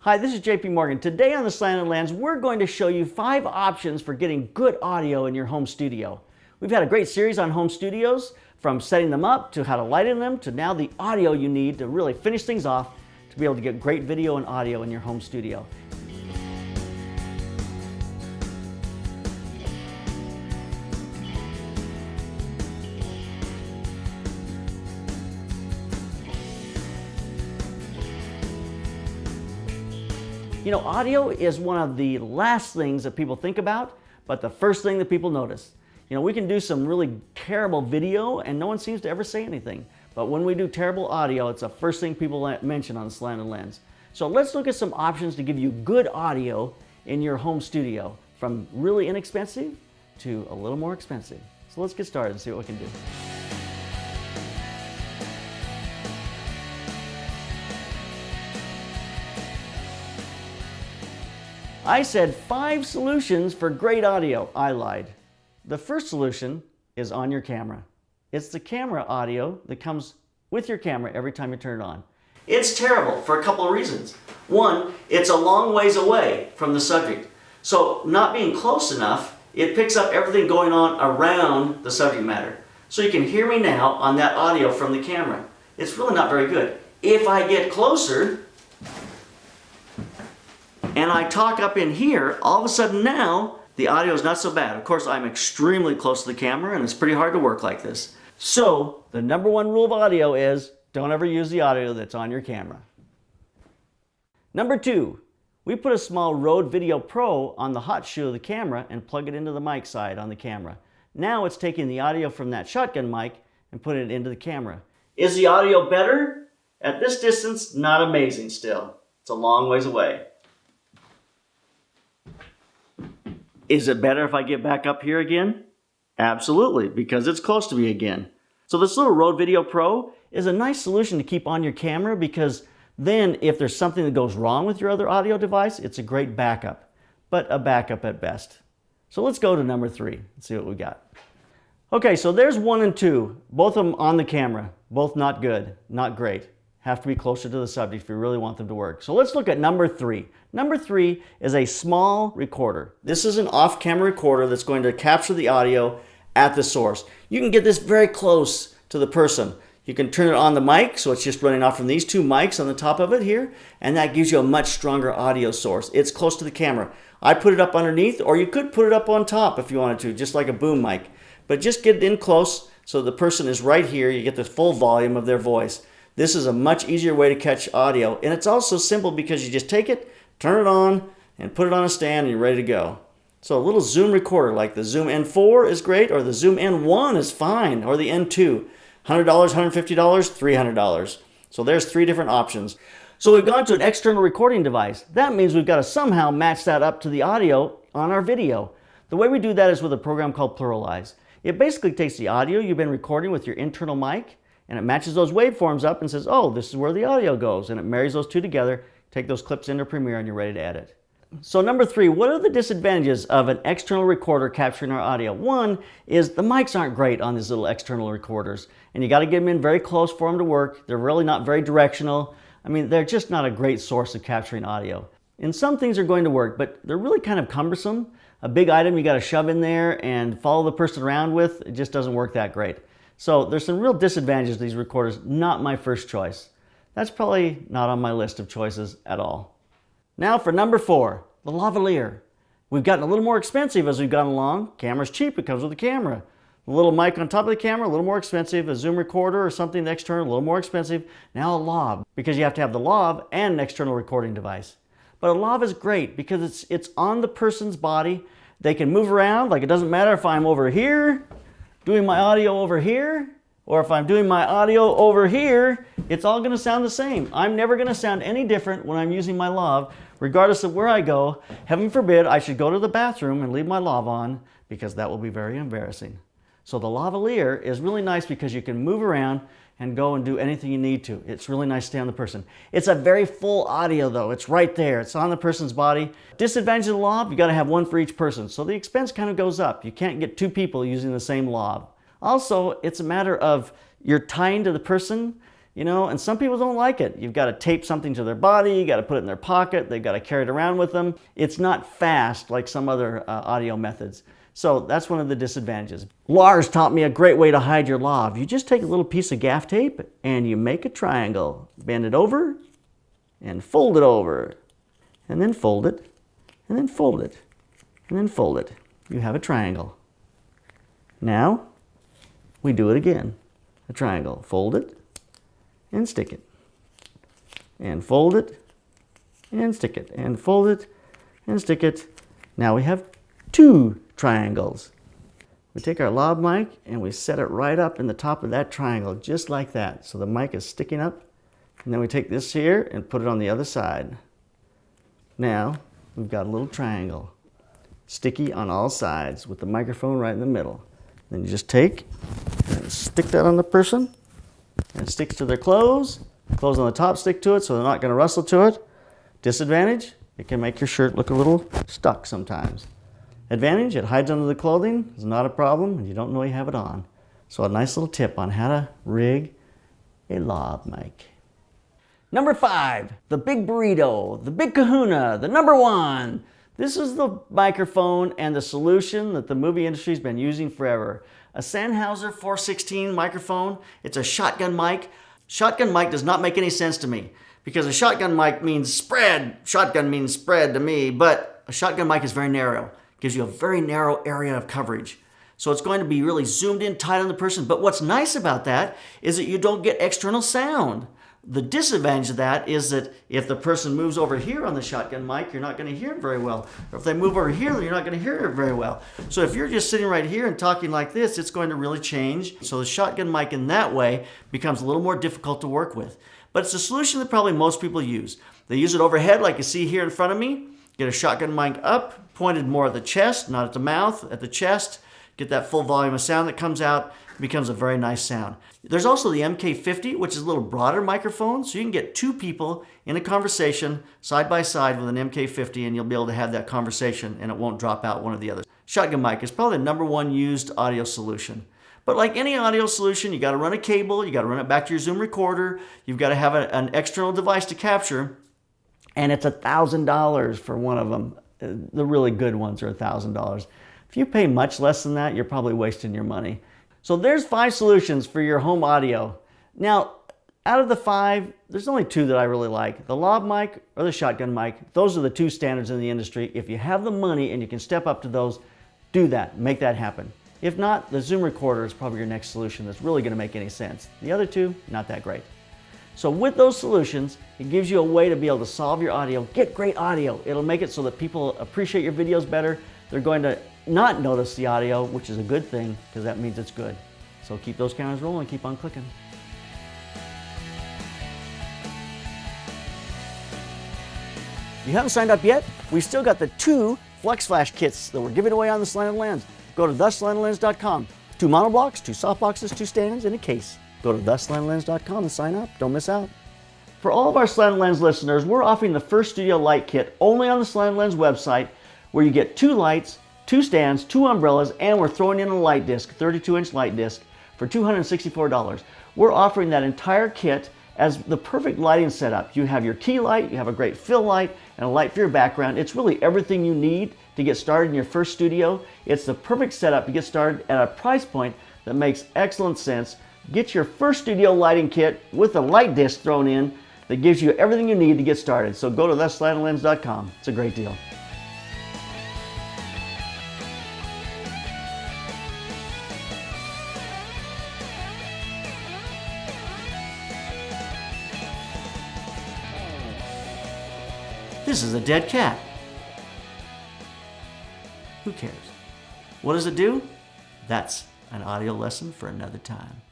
Hi, this is JP Morgan. Today on the Slanted Lens, we're going to show you 5 options for getting good audio in your home studio. We've had a great series on home studios, from setting them up to how to light in them to now the audio you need to really finish things off to be able to get great video and audio in your home studio. You know, audio is one of the last things that people think about, but the first thing that people notice. You know, we can do some really terrible video and no one seems to ever say anything. But when we do terrible audio, it's the first thing people mention on the Slanted Lens. So let's look at some options to give you good audio in your home studio, from really inexpensive to a little more expensive. So let's get started and see what we can do. I said 5 solutions for great audio. I lied. The first solution is on your camera. It's the camera audio that comes with your camera every time you turn it on. It's terrible for a couple of reasons. One, it's a long ways away from the subject. So not being close enough, it picks up everything going on around the subject matter. So you can hear me now on that audio from the camera. It's really not very good. If I get closer, and I talk up in here, all of a sudden now, the audio is not so bad. Of course, I'm extremely close to the camera and it's pretty hard to work like this. So, the number one rule of audio is, don't ever use the audio that's on your camera. Number 2, we put a small Rode Videomic Pro on the hot shoe of the camera and plug it into the mic side on the camera. Now it's taking the audio from that shotgun mic and putting it into the camera. Is the audio better? At this distance, not amazing still. It's a long ways away. Is it better if I get back up here again? Absolutely, because it's close to me again. So this little Rode Videomic Pro is a nice solution to keep on your camera, because then if there's something that goes wrong with your other audio device, it's a great backup, but a backup at best. So let's go to number 3 and see what we got. Okay, so there's 1 and 2, both of them on the camera, both not good, not great. Have to be closer to the subject if you really want them to work. So let's look at number 3. Number 3 is a small recorder. This is an off-camera recorder that's going to capture the audio at the source. You can get this very close to the person. You can turn it on the mic, so it's just running off from these 2 mics on the top of it here, and that gives you a much stronger audio source. It's close to the camera. I put it up underneath, or you could put it up on top if you wanted to, just like a boom mic. But just get it in close so the person is right here. You get the full volume of their voice. This is a much easier way to catch audio, and it's also simple because you just take it, turn it on, and put it on a stand, and you're ready to go. So a little Zoom recorder like the Zoom N4 is great, or the Zoom N1 is fine, or the N2. $100, $150, $300. So there's 3 different options. So we've gone to an external recording device. That means we've got to somehow match that up to the audio on our video. The way we do that is with a program called Pluralize. It basically takes the audio you've been recording with your internal mic, and it matches those waveforms up and says, oh, this is where the audio goes. And it marries those 2 together, take those clips into Premiere, and you're ready to edit. So number 3, what are the disadvantages of an external recorder capturing our audio? 1 is the mics aren't great on these little external recorders. And you got to get them in very close for them to work. They're really not very directional. I mean, they're just not a great source of capturing audio. And some things are going to work, but they're really kind of cumbersome. A big item you got to shove in there and follow the person around with, it just doesn't work that great. So there's some real disadvantages to these recorders. Not my first choice. That's probably not on my list of choices at all. Now for number 4, the Lavalier. We've gotten a little more expensive as we've gone along. Camera's cheap, it comes with a camera. A little mic on top of the camera, a little more expensive. A Zoom recorder or something external, a little more expensive. Now a lav, because you have to have the lav and an external recording device. But a lav is great because it's on the person's body. They can move around, like it doesn't matter if I'm over here, doing my audio over here, or if I'm doing my audio over here, it's all going to sound the same. I'm never going to sound any different when I'm using my lav, regardless of where I go. Heaven forbid I should go to the bathroom and leave my lav on, because that will be very embarrassing. So the Lavalier is really nice because you can move around and go and do anything you need to. It's really nice to stay on the person. It's a very full audio though. It's right there. It's on the person's body. Disadvantage of the lav, you got to have 1 for each person. So the expense kind of goes up. You can't get 2 people using the same lav. Also, it's a matter of you're tying to the person. You know, and some people don't like it. You've got to tape something to their body, you got to put it in their pocket, they've got to carry it around with them. It's not fast like some other audio methods. So that's one of the disadvantages. Lars taught me a great way to hide your lav. You just take a little piece of gaff tape and you make a triangle. Bend it over and fold it over. And then fold it, and then fold it, and then fold it. You have a triangle. Now, we do it again. A triangle. Fold it, and stick it. And fold it, and stick it. And fold it, and stick it. Now we have 2 triangles. We take our lav mic and we set it right up in the top of that triangle, just like that. So the mic is sticking up. And then we take this here and put it on the other side. Now we've got a little triangle, sticky on all sides with the microphone right in the middle. Then you just take and stick that on the person, and it sticks to their clothes. Clothes on the top stick to it so they're not going to rustle to it. Disadvantage, it can make your shirt look a little stuck sometimes. Advantage, it hides under the clothing. It's not a problem, and you don't know you have it on. So a nice little tip on how to rig a lav mic. Number 5, the big burrito, the big kahuna, the number 1. This is the microphone and the solution that the movie industry's been using forever. A Sennheiser 416 microphone. It's a shotgun mic. Shotgun mic does not make any sense to me because a shotgun mic means spread. Shotgun means spread to me, but a shotgun mic is very narrow. It gives you a very narrow area of coverage. So it's going to be really zoomed in tight on the person. But what's nice about that is that you don't get external sound. The disadvantage of that is that if the person moves over here on the shotgun mic, you're not going to hear it very well. Or if they move over here, then you're not going to hear it very well. So if you're just sitting right here and talking like this, it's going to really change. So the shotgun mic in that way becomes a little more difficult to work with. But it's a solution that probably most people use. They use it overhead like you see here in front of me. Get a shotgun mic up, pointed more at the chest, not at the mouth, at the chest. Get that full volume of sound that comes out. It becomes a very nice sound. There's also the MK50, which is a little broader microphone, so you can get 2 people in a conversation side by side with an MK50, and you'll be able to have that conversation and it won't drop out one or the other. Shotgun mic is probably the number 1 used audio solution. But like any audio solution, you got to run a cable, you got to run it back to your Zoom recorder, you've got to have an external device to capture, and it's $1,000 for one of them. The really good ones are $1,000. If you pay much less than that, you're probably wasting your money. So there's 5 solutions for your home audio. Now, out of the 5, there's only 2 that I really like. The lav mic or the shotgun mic. Those are the 2 standards in the industry. If you have the money and you can step up to those, do that. Make that happen. If not, the Zoom recorder is probably your next solution that's really going to make any sense. The other 2, not that great. So with those solutions, it gives you a way to be able to solve your audio, get great audio. It'll make it so that people appreciate your videos better. They're going to not notice the audio, which is a good thing because that means it's good. So keep those cameras rolling, keep on clicking. If you haven't signed up yet, we've still got the 2 Flex Flash kits that we're giving away on the Slanted Lens. Go to theslantedlens.com. 2 monoblocks, 2 softboxes, 2 stands, and a case. Go to theslantedlens.com and sign up. Don't miss out. For all of our Slanted Lens listeners, we're offering the first studio light kit only on the Slanted Lens website, where you get 2 lights, 2 stands, 2 umbrellas, and we're throwing in a light disc, 32-inch light disc, for $264. We're offering that entire kit as the perfect lighting setup. You have your key light, you have a great fill light, and a light for your background. It's really everything you need to get started in your first studio. It's the perfect setup to get started at a price point that makes excellent sense. Get your first studio lighting kit with a light disc thrown in that gives you everything you need to get started. So go to theslantedlens.com. It's a great deal. This is a dead cat. Who cares? What does it do? That's an audio lesson for another time.